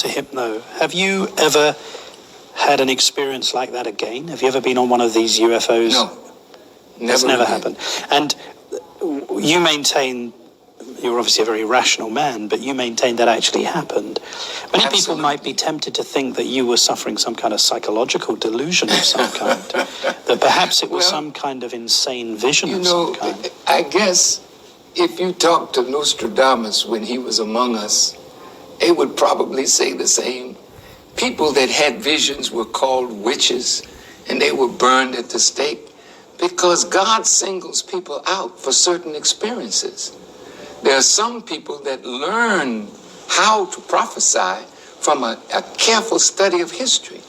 to Hypno. Have you ever had an experience like that again? Have you ever been on one of these UFOs? No. That's never happened. And you maintain, you're obviously a very rational man, but you maintain that actually happened. Many people might be tempted to think that you were suffering some kind of psychological delusion of some kind, that perhaps it was some kind of insane vision of some kind. I guess if you talk to Nostradamus when he was among us, they would probably say the same. People that had visions were called witches, and they were burned at the stake, because God singles people out for certain experiences. There are some people that learn how to prophesy from a careful study of history,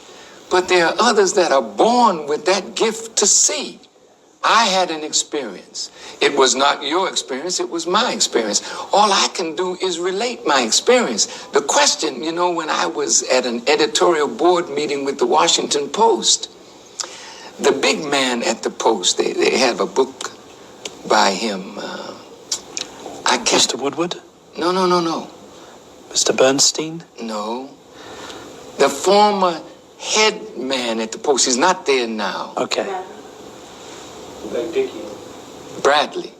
but there are others that are born with that gift to see. I had an experience. It was not your experience, it was my experience. All I can do is relate my experience. The question, when I was at an editorial board meeting with the Washington Post, the big man at the Post, they have a book by him. Mr. Woodward? No. Mr. Bernstein? No. The former head man at the Post. He's not there now. Okay. Bradley.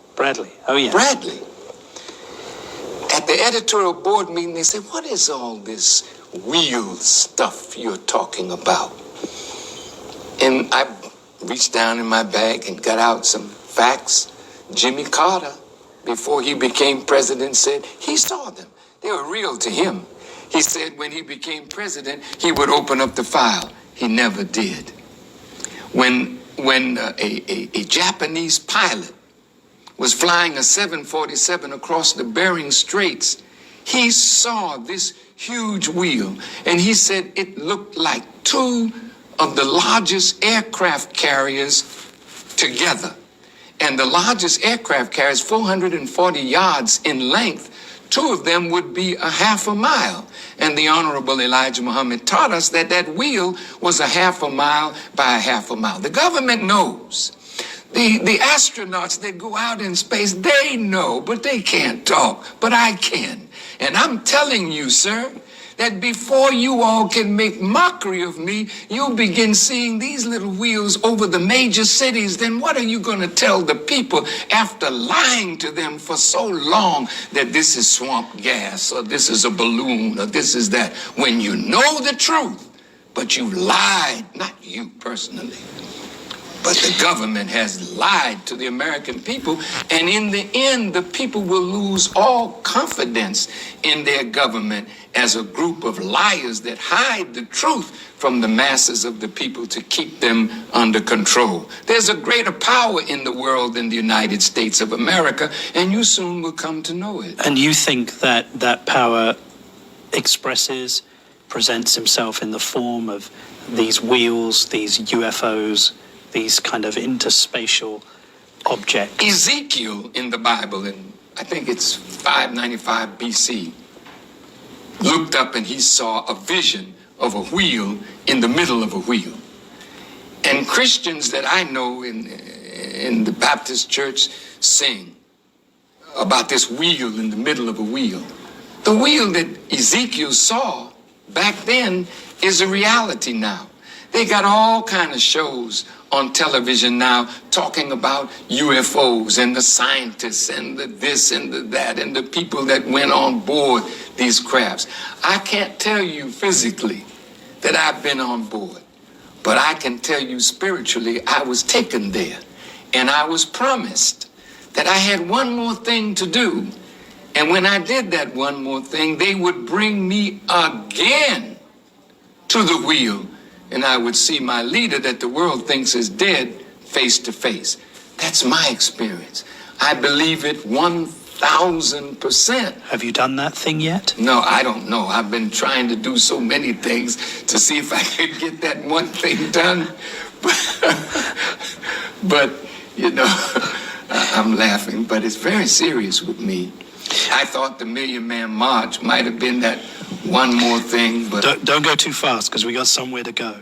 Oh, yeah. Bradley. At the editorial board meeting, they said, what is all this wheel stuff you're talking about? And I reached down in my bag and got out some facts. Jimmy Carter, before he became president, said he saw them. They were real to him. He said when he became president, he would open up the file. He never did. When a Japanese pilot was flying a 747 across the Bering Straits, he saw this huge wheel, and he said it looked like two of the largest aircraft carriers together. And the largest aircraft carriers, 440 yards in length, two of them would be a half a mile. And the Honorable Elijah Muhammad taught us that that wheel was a half a mile by a half a mile. The government knows. The astronauts that go out in space, they know, but they can't talk. But I can. And I'm telling you, sir, that before you all can make mockery of me, you'll begin seeing these little wheels over the major cities. Then what are you going to tell the people after lying to them for so long that this is swamp gas, or this is a balloon, or this is that, when you know the truth, but you lied, not you personally, but the government has lied to the American people, and in the end, the people will lose all confidence in their government as a group of liars that hide the truth from the masses of the people to keep them under control. There's a greater power in the world than the United States of America, and you soon will come to know it. And you think that that power presents himself in the form of these wheels, these UFOs, these kind of interspatial objects? Ezekiel in the Bible, and I think it's 595 BC, looked up and he saw a vision of a wheel in the middle of a wheel. And Christians that I know in the Baptist church sing about this wheel in the middle of a wheel. The wheel that Ezekiel saw back then is a reality now. They got all kind of shows on television now talking about UFOs and the scientists and the this and the that and the people that went on board these crafts. I can't tell you physically that I've been on board, but I can tell you spiritually I was taken there, and I was promised that I had one more thing to do. And when I did that one more thing, they would bring me again to the wheel, and I would see my leader that the world thinks is dead face to face. That's my experience. I believe it 1,000%. Have you done that thing yet? No, I don't know. I've been trying to do so many things to see if I could get that one thing done. But I'm laughing, but it's very serious with me. I thought the Million Man March might have been that one more thing, but... Don't go too fast, because we got somewhere to go.